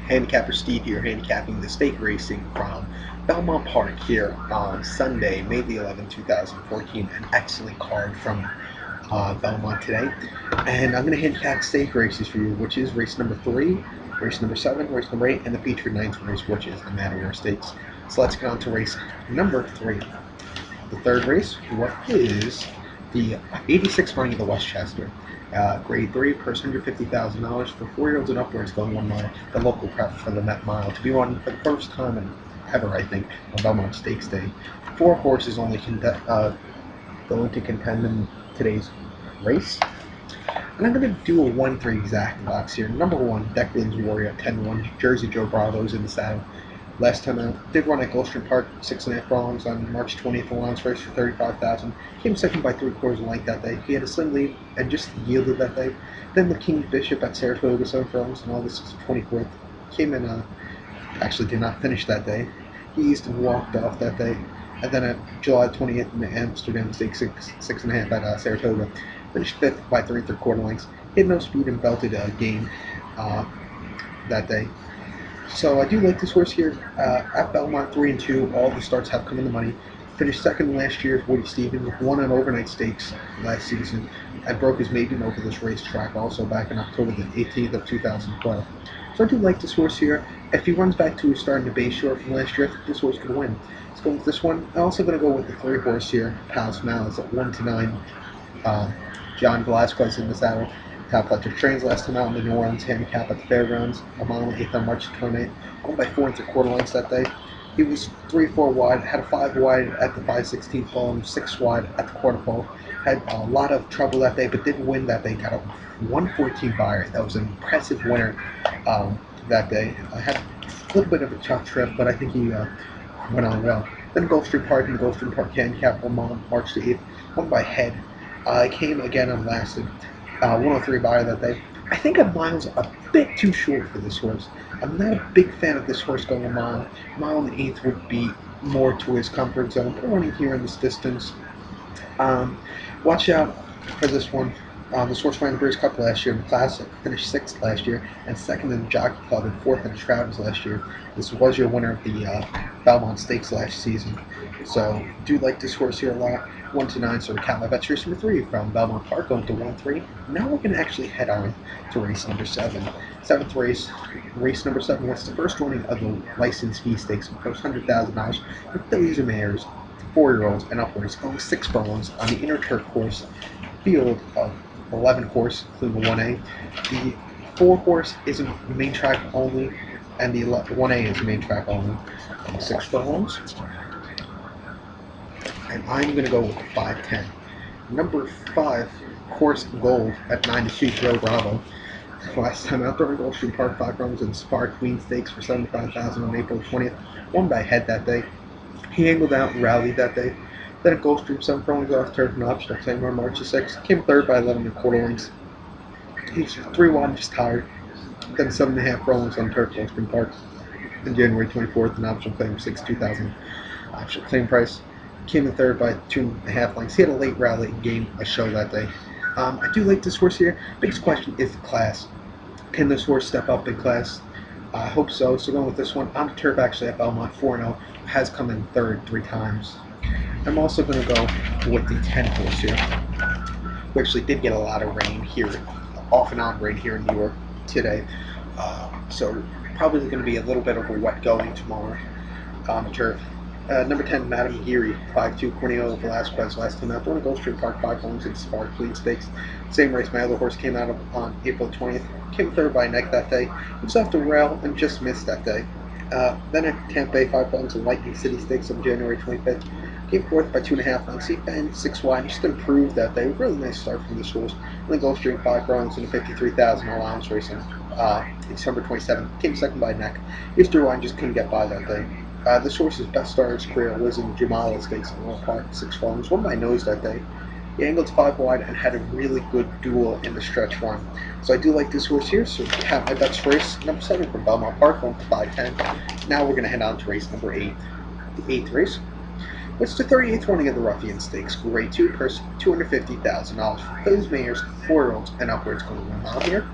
Handicapper Steve here, handicapping the stake racing from Belmont Park here on Sunday, May the 11th, 2014. An excellent card from Belmont today. And I'm going to handicap stake races for you, which is race number 3, race number 7, race number 8, and the featured ninth race, which is the Matter Stakes. So let's get on to race number 3. The third race, what is the 86 running of the Westchester. Grade 3, purse $150,000 for 4-year-olds and upwards, going 1 mile. The local prep for the Met Mile to be run for the first time ever, I think, on Belmont Stakes Day. 4 horses only going to contend in today's race. And I'm going to do a 1-3 exact box here. Number 1, Declan's Warrior, 10-1. Jersey Joe Bravo's in the saddle. Last time out, did run at Gulfstream Park, 6.5 furlongs on March 20th, allowance race for $35,000. Came second by 3/4 length that day. He had a slim lead and just yielded that day. Then the King Bishop at Saratoga, 7 furlongs on August 24th. Came in, actually did not finish that day. He eased and walked off that day. And then at July 20th in the Amsterdam Stakes, 6.5 at Saratoga. Finished 5th by 3/4 lengths. He had no speed and belted a game that day. So I do like this horse here. At Belmont 3-2, all the starts have come in the money. Finished second last year as Woody Stevens, won an overnight stakes last season, and broke his maiden over this racetrack also back in October the 18th of 2012. So I do like this horse here. If he runs back to his start in the base short from last year, I think this horse could win. Let's go with this one. I'm also going to go with the 3 horse here, Palace Malice at 1-9. John Velasquez in the saddle. Top Electric Trains last time out in the New Orleans handicap at the Fairgrounds, a mile and 8th on March 28th. Won by 4 3/4 lengths that day. He was 3-4 wide, had a 5 wide at the 5/16 pole and 6 wide at the quarter pole. Had a lot of trouble that day, but did win that day. Got a 114 buyer. That was an impressive winner that day. Had a little bit of a tough trip, but I think he went on well. Then Gulfstream Park and the Gulfstream Park handicap on March the 8th. Won by head. Came again unlasted. 103 buyer that day. I think a mile's a bit too short for this horse. I'm not a big fan of this horse going a mile. Mile and 1/8 would be more to his comfort zone. But running here in this distance. Watch out for this one. This horse ran the Breeze Cup last year in the Classic, finished 6th last year, and 2nd in the Jockey Club and 4th in the Travels last year. This was your winner of the Belmont Stakes last season. So, do like this horse here a lot. 1-9, so count my bets. Race number 3 from Belmont Park, going to 1-3. Now we're going to actually head on to race number 7. 7th race, race number 7. That's the first running of the license fee stakes, first $100,000 with fillies and mares, 4-year-olds and upwards, going 6 furlongs on the inner turf course, field of 11 course, including the 1A. The 4 horse is a main track only, and the 1A is main track only. 6 furlongs. And I'm going to go with 5-10. Number 5, Course Gold at 9-2, Joe Bravo. Last time out there in Gulfstream Park, 5 runs in Spar Queen Stakes for $75,000 on April 20th. Won by head that day. He angled out and rallied that day. Then at Gulfstream, 7 furlongs off turf and optional claim on March 6th. Came 3rd by 11 1/4 lengths. He's 3 wide, just tired. Then 7.5 furlongs on turf, Gulfstream Park. On January 24th, an optional claim of $62,000 optional claim price. Came in 3rd by 2.5 lengths. He had a late rally and gained a show that day. I do like this horse here. Biggest question is the class. Can this horse step up in class? I hope so. So going with this one on the turf actually at Belmont 4-0. Has come in 3rd 3 times. I'm also going to go with the 10 horse here. We actually did get a lot of rain here, off and on rain here in New York today. So probably going to be a little bit of a wet going tomorrow on the turf. Number 10, Madame Geary, 5-2, Cornelio Velasquez, last time out. Going to Gulfstream Park, 5 homes in Spar Queen Stakes. Same race, my other horse came out on April 20th. Came 3rd by neck that day. He was off the rail and just missed that day. Then at Tampa Bay, 5 homes in Lightning City Stakes on January 25th. Came 4th by 2.5 lengths. He banged 6 wide, just improved that day. Really nice start from this horse. Then Gulfstream 5 runs in a $53,000 allowance race on December 27th. Came 2nd by neck. He was 3 wide, just couldn't get by that day. This horse's best start of his career was in Jamala Stakes in World Park, 6 furlongs. Won by nose that day. He angled 5 wide and had a really good duel in the stretch run. So I do like this horse here. So have my bets for race number 7 from Belmont Park, going to 5-10. Now we're going to head on to race number 8. The 8th race. It's the 38th running of the Ruffian Stakes, grade 2, purse $250,000 for fillies, mares, 4-year-olds and upwards, going 1 mile here.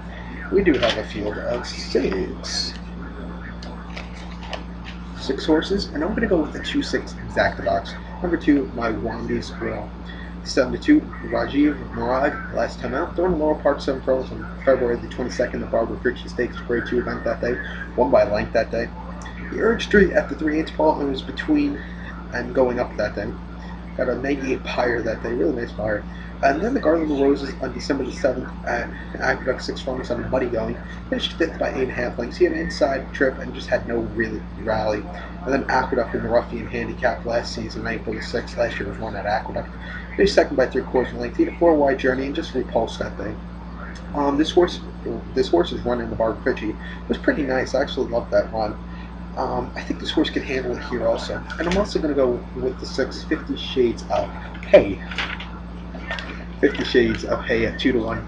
We do have a field of 6. 6 horses, and I'm going to go with the 2-6 exacta box. Number 2, my Wandy Squirrel. 7-2, Rajiv Marag, last time out. Throwing lower part 7 furlongs on February the 22nd, the Barbara Fritchie Stakes Grade 2 event that day. Won by length that day. He urged 3 at the 3/8 ball and was between and going up that day. Got a 98 Pyre that day, really nice Pyre. And then the Garland Roses on December the 7th at Aqueduct 6 furlongs on a muddy going. Finished 5th by 8.5 lengths. He had an inside trip and just had no really rally. And then Aqueduct in the Ruffian Handicap last season, April the 6th. Last year was won at Aqueduct. Finished 2nd by 3/4 length. He had a 4-wide journey and just repulsed that day. This horse's run in the Barbara Fritchie was pretty nice. I actually loved that run. I think this horse can handle it here also. And I'm also going to go with the 6, 50 Shades of Hay. 50 Shades of Hay at 2-1.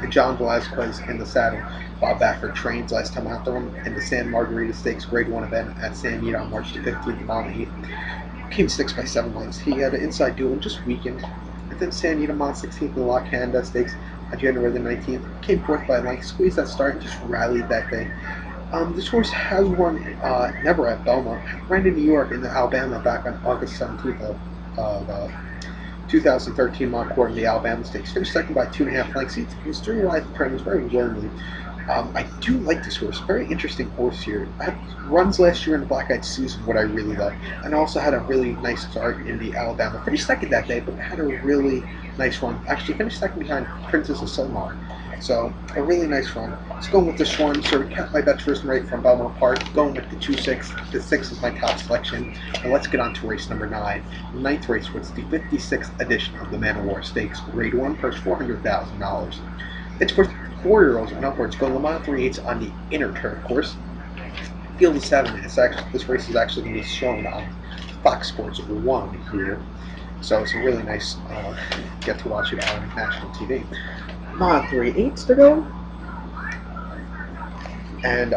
John Velasquez in the saddle. Bob Baffert trains last time out there in the San Margarita Stakes Grade 1 event at San Diego on March the 15th, mile 8. Came 6th by 7 lengths. He had an inside duel and just weakened. And then San Diego on 16th in the La Canada Stakes on January the 19th. Came 4th by a length. Squeezed that start and just rallied that day. This horse has won never at Belmont. Ran in New York in Alabama back on August 17th of 2013 Montcourt in the Alabama Stakes. Finished 2nd by 2.5 lengths. He was 3 wide the turn. Was very willingly. I do like this horse. Very interesting horse here. I had runs last year in the Black Eyed Susan, what I really love. And also had a really nice start in the Alabama. Finished 2nd that day, but had a really nice run. Actually finished 2nd behind Princess of Solmar. So, a really nice run. Let's go with this one. So, we kept my bets first and right from Belmont Park. Going with the 2-6. The 6 is my top selection. And let's get on to race number 9. The 9th race was the 56th edition of the Man of War Stakes. Grade 1, purse $400,000. It's for 4-year-olds and upwards. Go Mile 3/8 on the inner turf course. Field of 7. This race is actually going to be shown on Fox Sports 1 here. So, it's a really nice get to watch it on national TV. Mile 3/8 to go. And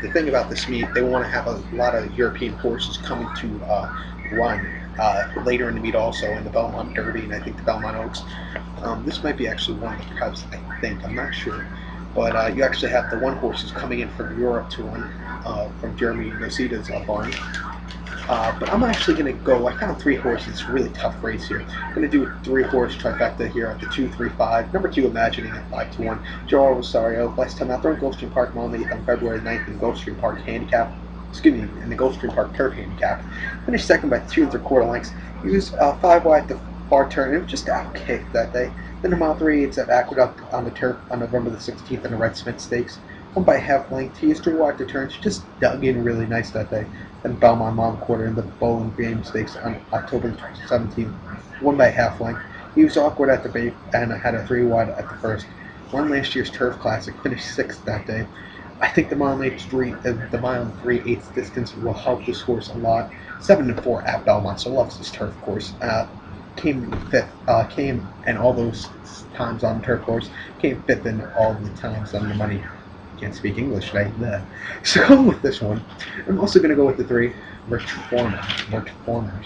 the thing about this meet, they want to have a lot of European horses coming to run later in the meet also in the Belmont Derby and I think the Belmont Oaks. This might be actually one of the preps, I think. I'm not sure. But you actually have the one horses coming in from Europe to run from Jeremy Nocita's barn. But I'm actually going to go, I found 3 horses. It's a really tough race here. I'm going to do a 3-horse trifecta here at the 2, 3, 5. Number 2, Imagining at 5-1. Joel Rosario, last time out there in Gulfstream Park, mile 8 on February 9th in Gulfstream Park Handicap. In the Gulfstream Park Turf Handicap. Finished 2nd by 2 3/4 lengths. He was 5 wide at the far turn. It was just out-kicked that day. Then the Mile 3/8 at Aqueduct on the turf on November the 16th in the Red Smith Stakes. Won by half length. He is 3 wide to turn. She just dug in really nice that day. Then Belmont Mom Quarter in the Bowling Green Stakes on October 17th. Won by half length. He was awkward at the bait and had a 3 wide at the first. Won last year's Turf Classic. Finished 6th that day. I think the mile 3/8 distance will help this horse a lot. 7-4 at Belmont, so loves this turf course. Came 5th. Came and all those times on the turf course. Came 5th in all the times on the money. Can't speak English today. So going with this one. I'm also going to go with the 3, Reformer,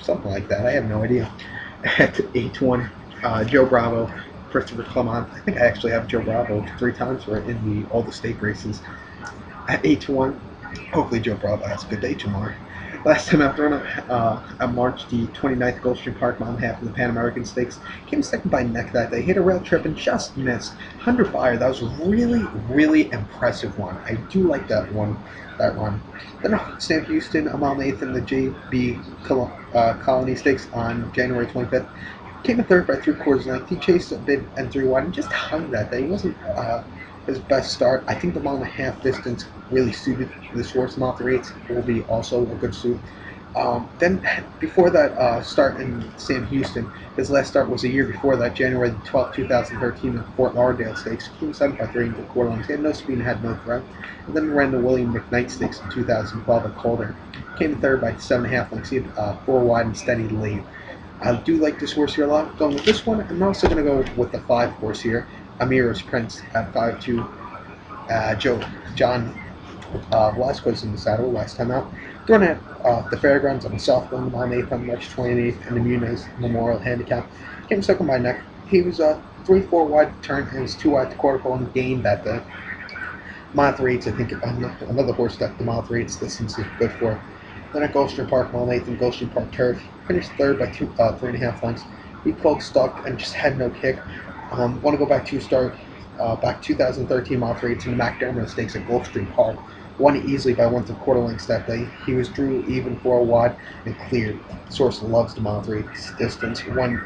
something like that. I have no idea. At 8-1, Joe Bravo, Christopher Clement. I think I actually have Joe Bravo 3 times in all the stake races. At 8-1, hopefully Joe Bravo has a good day tomorrow. Last time after on March the 29th, Gulfstream Park, mile and a half in the Pan American Stakes. Came 2nd by neck that day. Hit a rail trip and just missed. 100 Fire. That was a really, really impressive one. I do like that run. Then Sam Houston, a mile and 8th in the JB Colony Stakes on January 25th. Came in 3rd by 3/4 length. He chased a bit and 3 wide and just hung that day. He wasn't his best start. I think the mile and a half distance really suited this horse. Mile 3/8 will be also a good suit. Then before that start in Sam Houston, his last start was a year before that, January 12, 2013, in the Fort Lauderdale Stakes. Came 7 by 3 3/4 lengths. He had no speed and had no threat. And then ran the William McKnight Stakes in 2012 at Calder. Came 3rd by 7.5 lengths. He had 4 wide and steady late. I do like this horse here a lot. Going with this one, I'm also going to go with the 5 horse here, Amira's Prince at 5-2. John Velasquez in the saddle last time out. Thrown at the fairgrounds on the South Bend on 8th on March 28th in the Muniz Memorial Handicap. Came 2nd by neck. He was 3-4 wide turn and was 2 wide to quarter pole and gained that day. Mile 3/8, I think another horse that the Mile 3/8 distance is good for. Then at Gulfstream Park, Mile 8th and Gulfstream Park Turf, finished third by 3.5 lengths. He pulled stuck and just had no kick. Want to go back to start back 2013 Mile 3 to the McDermott Stakes at Gulfstream Park. Won easily by 1 3/4 lengths that day. He was drew even for a wide and cleared. Source loves the Mile 3 distance. Won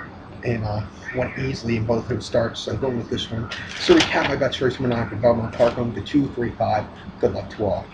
easily in both of starts, so going with this one. So recap my bets for Belmont Park on the 2, 3, 5. Good luck to all.